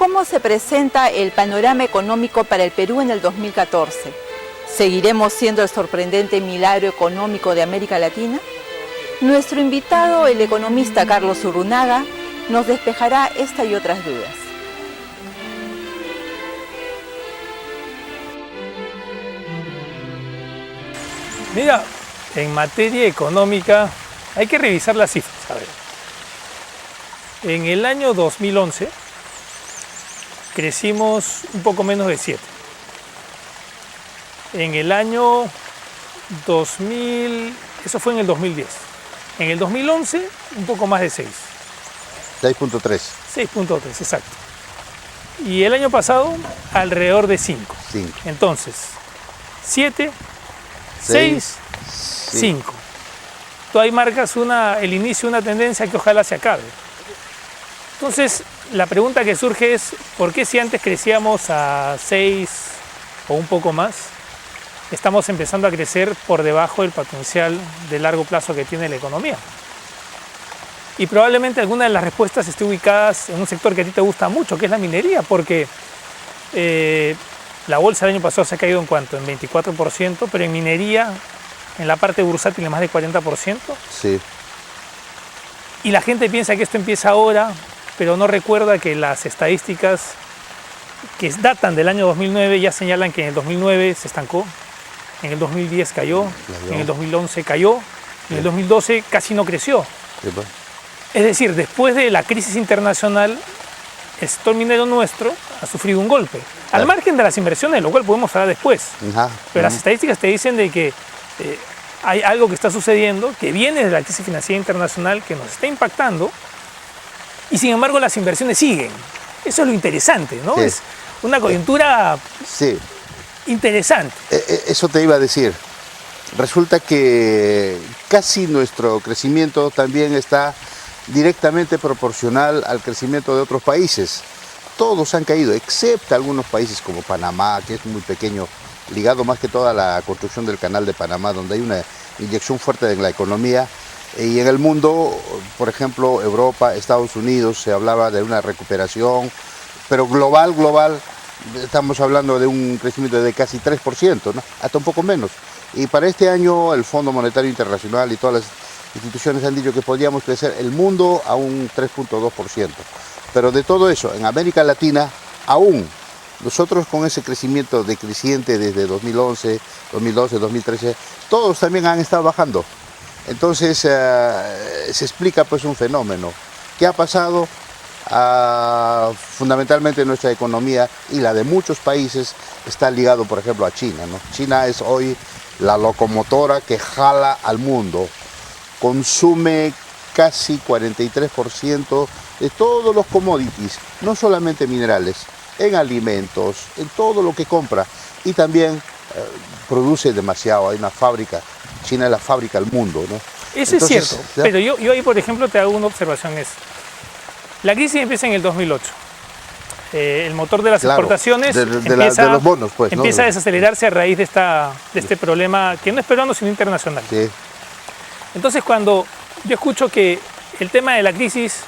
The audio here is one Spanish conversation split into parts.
¿cómo se presenta el panorama económico para el Perú en el 2014? ¿Seguiremos siendo el sorprendente milagro económico de América Latina? Nuestro invitado, el economista Carlos Urrunaga, nos despejará esta y otras dudas. Mira, en materia económica hay que revisar las cifras. A ver. En el año 2011 crecimos un poco menos de 7. En el año 2000, eso fue en el 2010. En el 2011, un poco más de 6. 6.3. 6.3, exacto. Y el año pasado, alrededor de 5. 5. Entonces, 7, 6, 5. Tú ahí marcas el inicio de una tendencia que ojalá se acabe. Entonces, la pregunta que surge es, ¿por qué si antes crecíamos a 6 o un poco más, estamos empezando a crecer por debajo del potencial de largo plazo que tiene la economía? Y probablemente alguna de las respuestas esté ubicadas en un sector que a ti te gusta mucho, que es la minería, porque la bolsa del año pasado se ha caído en cuánto, en 24%, pero en minería, en la parte bursátil, en más de 40%. Sí. Y la gente piensa que esto empieza ahora, pero no recuerda que las estadísticas que datan del año 2009 ya señalan que en el 2009 se estancó, en el 2010 cayó, en el 2011 cayó, en el 2012 casi no creció. Es decir, después de la crisis internacional, el sector minero nuestro ha sufrido un golpe. Al margen de las inversiones, de lo cual podemos hablar después. Pero las estadísticas te dicen de que hay algo que está sucediendo, que viene de la crisis financiera internacional, que nos está impactando, y sin embargo las inversiones siguen. Eso es lo interesante, ¿no? Sí. Es una coyuntura interesante. Eso te iba a decir. Resulta que casi nuestro crecimiento también está directamente proporcional al crecimiento de otros países. Todos han caído, excepto algunos países como Panamá, que es muy pequeño, ligado más que todo a la construcción del canal de Panamá, donde hay una inyección fuerte en la economía. Y en el mundo, por ejemplo, Europa, Estados Unidos, se hablaba de una recuperación, pero global, estamos hablando de un crecimiento de casi 3%, ¿no? Hasta un poco menos. Y para este año el Fondo Monetario Internacional y todas las instituciones han dicho que podríamos crecer el mundo a un 3.2%. Pero de todo eso, en América Latina, aún nosotros con ese crecimiento decreciente desde 2011, 2012, 2013, todos también han estado bajando. Entonces se explica pues un fenómeno. ¿Qué ha pasado? Fundamentalmente nuestra economía y la de muchos países está ligado, por ejemplo, a China, ¿no? China es hoy la locomotora que jala al mundo. Consume casi 43% de todos los commodities, no solamente minerales, en alimentos, en todo lo que compra. Y también produce demasiado, hay una fábrica. China es la fábrica del mundo, ¿no? Eso es cierto, pero yo ahí, por ejemplo, te hago una observación. La crisis empieza en el 2008. El motor de las exportaciones de los bonos, pues, empieza a desacelerarse a raíz de este problema, que no es peruano, sino internacional. Sí. Entonces, cuando yo escucho que el tema de la crisis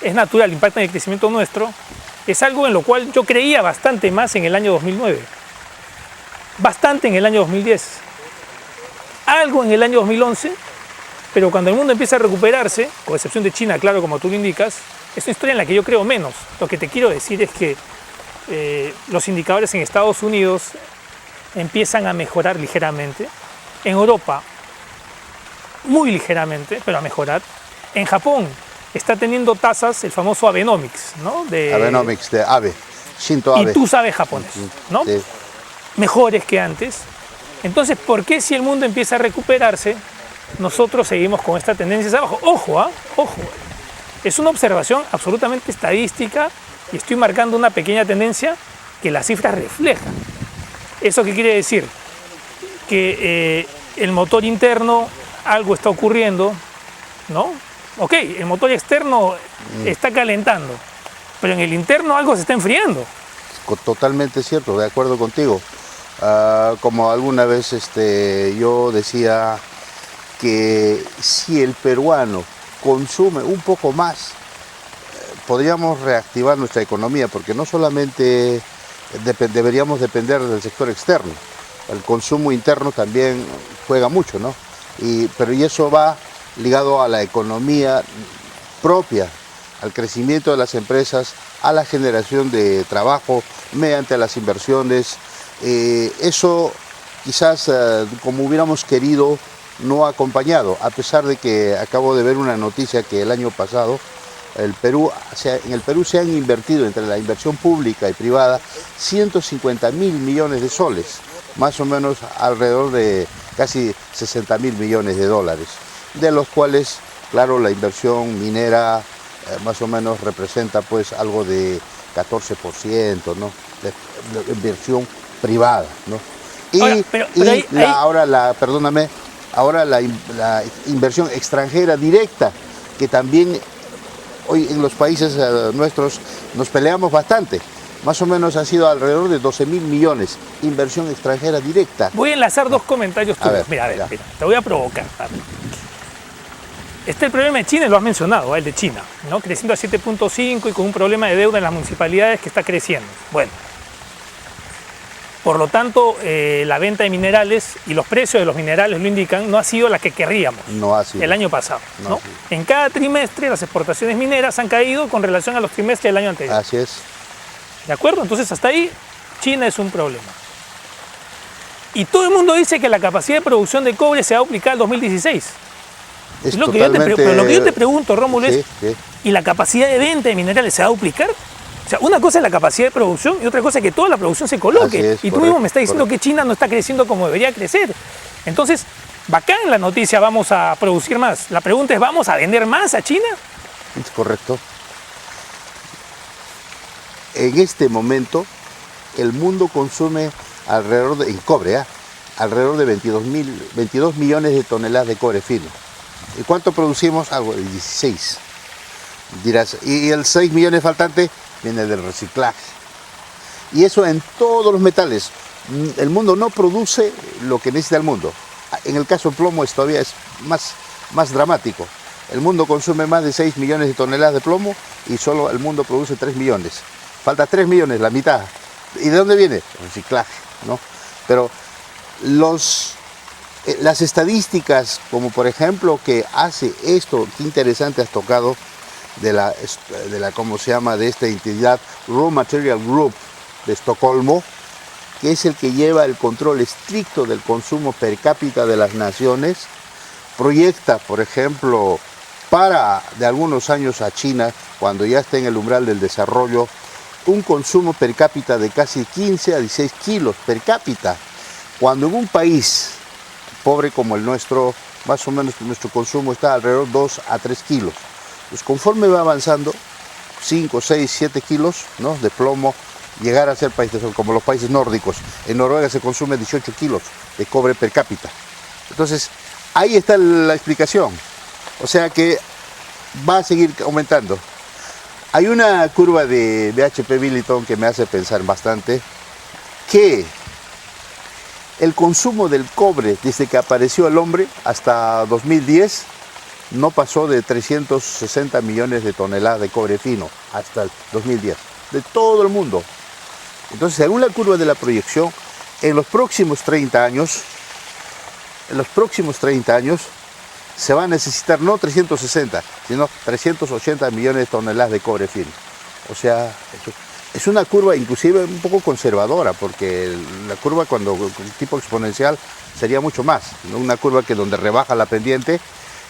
es natural, impacta en el crecimiento nuestro, es algo en lo cual yo creía bastante más en el año 2009, bastante en el año 2010. Algo en el año 2011, pero cuando el mundo empieza a recuperarse, con excepción de China, claro, como tú lo indicas, es una historia en la que yo creo menos. Lo que te quiero decir es que los indicadores en Estados Unidos empiezan a mejorar ligeramente, en Europa muy ligeramente, pero a mejorar. En Japón está teniendo tasas, el famoso Abenomics, ¿no? Abenomics de Abe, Shinzo Abe. Y tú sabes japonés, ¿no? Sí. Mejores que antes. Entonces, ¿por qué si el mundo empieza a recuperarse, nosotros seguimos con esta tendencia hacia abajo? Ojo, ojo. Es una observación absolutamente estadística y estoy marcando una pequeña tendencia que las cifras reflejan. ¿Eso qué quiere decir? Que el motor interno, algo está ocurriendo, ¿no? Ok, el motor externo está calentando, pero en el interno algo se está enfriando. Totalmente cierto, de acuerdo contigo. Como alguna vez yo decía que si el peruano consume un poco más, podríamos reactivar nuestra economía, porque no solamente deberíamos depender del sector externo, el consumo interno también juega mucho, ¿no? Pero eso va ligado a la economía propia, al crecimiento de las empresas, a la generación de trabajo mediante las inversiones. Eso quizás como hubiéramos querido no ha acompañado, a pesar de que acabo de ver una noticia que el año pasado en el Perú se han invertido entre la inversión pública y privada 150.000 millones de soles, más o menos alrededor de casi 60.000 millones de dólares, de los cuales, claro, la inversión minera más o menos representa pues algo de 14%, ¿no? de inversión privada, ¿no? Ahora la inversión extranjera directa, que también hoy en los países nuestros nos peleamos bastante. Más o menos ha sido alrededor de 12.000 millones, inversión extranjera directa. Voy a enlazar dos comentarios tuyos. Mira, te voy a provocar. El problema de China, lo has mencionado, el de China, ¿no? Creciendo a 7.5 y con un problema de deuda en las municipalidades que está creciendo. Bueno, por lo tanto, la venta de minerales y los precios de los minerales lo indican, no ha sido la que querríamos el año pasado, ¿no? En cada trimestre las exportaciones mineras han caído con relación a los trimestres del año anterior. Así es. ¿De acuerdo? Entonces, hasta ahí, China es un problema. Y todo el mundo dice que la capacidad de producción de cobre se va a duplicar en 2016. Es lo totalmente... pero lo que yo te pregunto, Rómulo, sí, es, sí. ¿y la capacidad de venta de minerales se va a duplicar? O sea, una cosa es la capacidad de producción y otra cosa es que toda la producción se coloque. Y tú mismo me estás diciendo que China no está creciendo como debería crecer. Entonces, bacán la noticia, vamos a producir más. La pregunta es, ¿vamos a vender más a China? Es correcto. En este momento, el mundo consume en cobre, alrededor de 22 millones de toneladas de cobre fino. ¿Y cuánto producimos? Algo de 16. Dirás, ¿y el 6 millones faltante? Viene del reciclaje. Y eso en todos los metales. El mundo no produce lo que necesita el mundo. En el caso del plomo todavía es más dramático. El mundo consume más de 6 millones de toneladas de plomo y solo el mundo produce 3 millones. Falta 3 millones, la mitad. ¿Y de dónde viene? El reciclaje, ¿no? Pero las estadísticas, como por ejemplo que hace esto, qué interesante has tocado, ¿cómo se llama?, de esta entidad Raw Material Group de Estocolmo, que es el que lleva el control estricto del consumo per cápita de las naciones, proyecta, por ejemplo, de algunos años a China, cuando ya está en el umbral del desarrollo, un consumo per cápita de casi 15 a 16 kilos per cápita, cuando en un país pobre como el nuestro, más o menos nuestro consumo está alrededor de 2 a 3 kilos. Pues conforme va avanzando, 5, 6, 7 kilos, ¿no?, de plomo, llegar a ser países como los países nórdicos. En Noruega se consume 18 kilos de cobre per cápita. Entonces, ahí está la explicación. O sea que va a seguir aumentando. Hay una curva de BHP Billiton que me hace pensar bastante, que el consumo del cobre desde que apareció el hombre hasta 2010 no pasó de 360 millones de toneladas de cobre fino hasta el 2010, de todo el mundo. Entonces, según la curva de la proyección, en los próximos 30 años se va a necesitar no 360, sino 380 millones de toneladas de cobre fino. O sea, es una curva inclusive un poco conservadora, porque la curva con tipo exponencial sería mucho más, ¿no? Una curva donde rebaja la pendiente.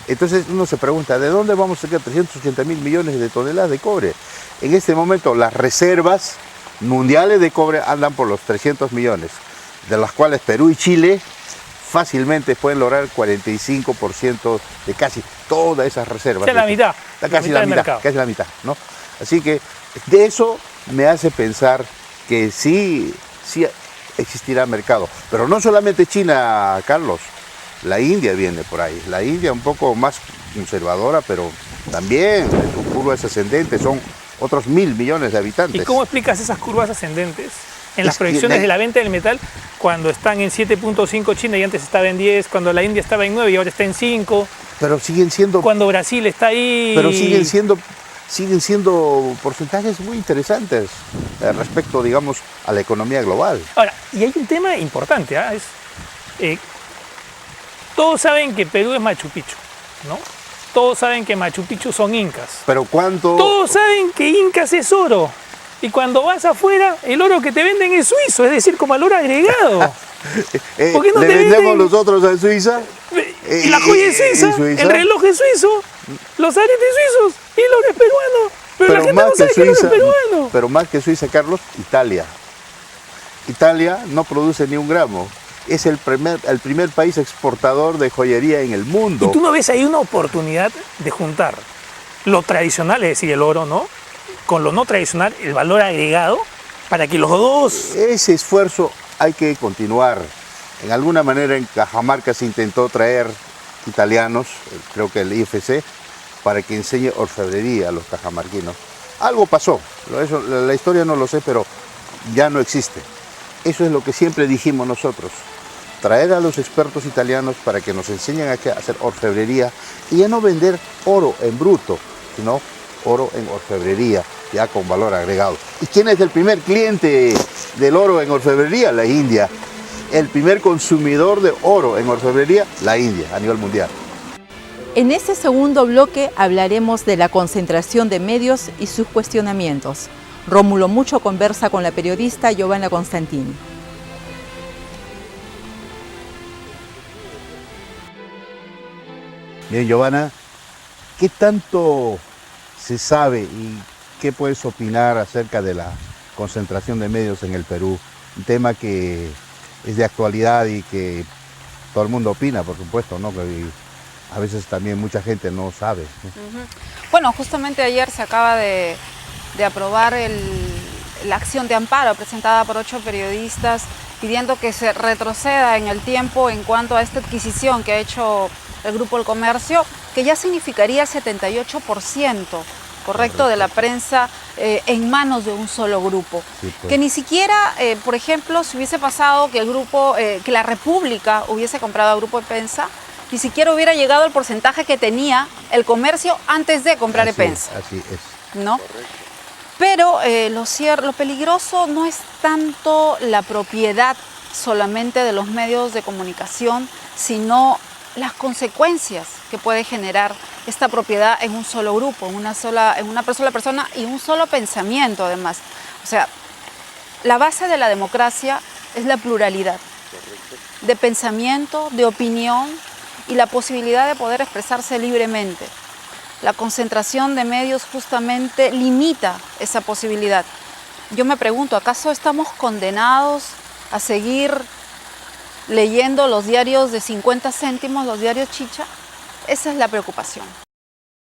Entonces uno se pregunta, ¿de dónde vamos a sacar 380 mil millones de toneladas de cobre? En este momento las reservas mundiales de cobre andan por los 300 millones, de las cuales Perú y Chile fácilmente pueden lograr 45% de casi todas esas reservas. La mitad. Casi la mitad, ¿no? Así que de eso me hace pensar que sí existirá mercado. Pero no solamente China, Carlos. La India viene por ahí. La India un poco más conservadora, pero también su curva es ascendente. Son otros 1.000 millones de habitantes. ¿Y cómo explicas esas curvas ascendentes en las proyecciones de la venta del metal, cuando están en 7.5 China y antes estaba en 10, cuando la India estaba en 9 y ahora está en 5? Pero siguen siendo... Cuando Brasil está ahí... Pero siguen siendo siguen siendo porcentajes muy interesantes respecto, digamos, a la economía global. Ahora, y hay un tema importante, ¿ah? Todos saben que Perú es Machu Picchu, ¿no? Todos saben que Machu Picchu son incas. Pero ¿cuánto? Todos saben que incas es oro. Y cuando vas afuera, el oro que te venden es suizo, es decir, con valor agregado. ¿Por qué no ¿Le te vendemos venden? nosotros a Suiza? Y la joya es suiza, el reloj es suizo, los aretes suizos, y el oro es peruano. Pero la gente no sabe que el oro es peruano. Pero más que Suiza, Carlos, Italia. Italia no produce ni un gramo. Es el primer país exportador de joyería en el mundo. ¿Y tú no ves ahí una oportunidad de juntar lo tradicional, es decir, el oro, ¿no?, con lo no tradicional, el valor agregado, para que los dos... Ese esfuerzo hay que continuar. En alguna manera en Cajamarca se intentó traer italianos, creo que el IFC, para que enseñe orfebrería a los cajamarquinos. Algo pasó, la historia no lo sé, pero ya no existe. Eso es lo que siempre dijimos nosotros, traer a los expertos italianos para que nos enseñen a hacer orfebrería y ya no vender oro en bruto, sino oro en orfebrería, ya con valor agregado. ¿Y quién es el primer cliente del oro en orfebrería? La India. El primer consumidor de oro en orfebrería, la India, a nivel mundial. En este segundo bloque hablaremos de la concentración de medios y sus cuestionamientos. Rómulo Mucho conversa con la periodista Giovanna Constantini. Bien, Giovanna, ¿qué tanto se sabe y qué puedes opinar acerca de la concentración de medios en el Perú? Un tema que es de actualidad y que todo el mundo opina, por supuesto, ¿no? Que a veces también mucha gente no sabe, ¿no? Bueno, justamente ayer se acaba de aprobar la acción de amparo presentada por 8 periodistas pidiendo que se retroceda en el tiempo en cuanto a esta adquisición que ha hecho el Grupo El Comercio, que ya significaría el 78%, correcto, de la prensa en manos de un solo grupo. Sí, pues. Que ni siquiera, por ejemplo, si hubiese pasado que el grupo, que la República hubiese comprado a Grupo Epensa, ni siquiera hubiera llegado al porcentaje que tenía El Comercio antes de comprar Epensa. Así es. ¿No? Pero lo peligroso no es tanto la propiedad solamente de los medios de comunicación, sino las consecuencias que puede generar esta propiedad en un solo grupo, en una sola persona y un solo pensamiento además. O sea, la base de la democracia es la pluralidad de pensamiento, de opinión y la posibilidad de poder expresarse libremente. La concentración de medios justamente limita esa posibilidad. Yo me pregunto, ¿acaso estamos condenados a seguir leyendo los diarios de 50 céntimos, los diarios chicha? Esa es la preocupación.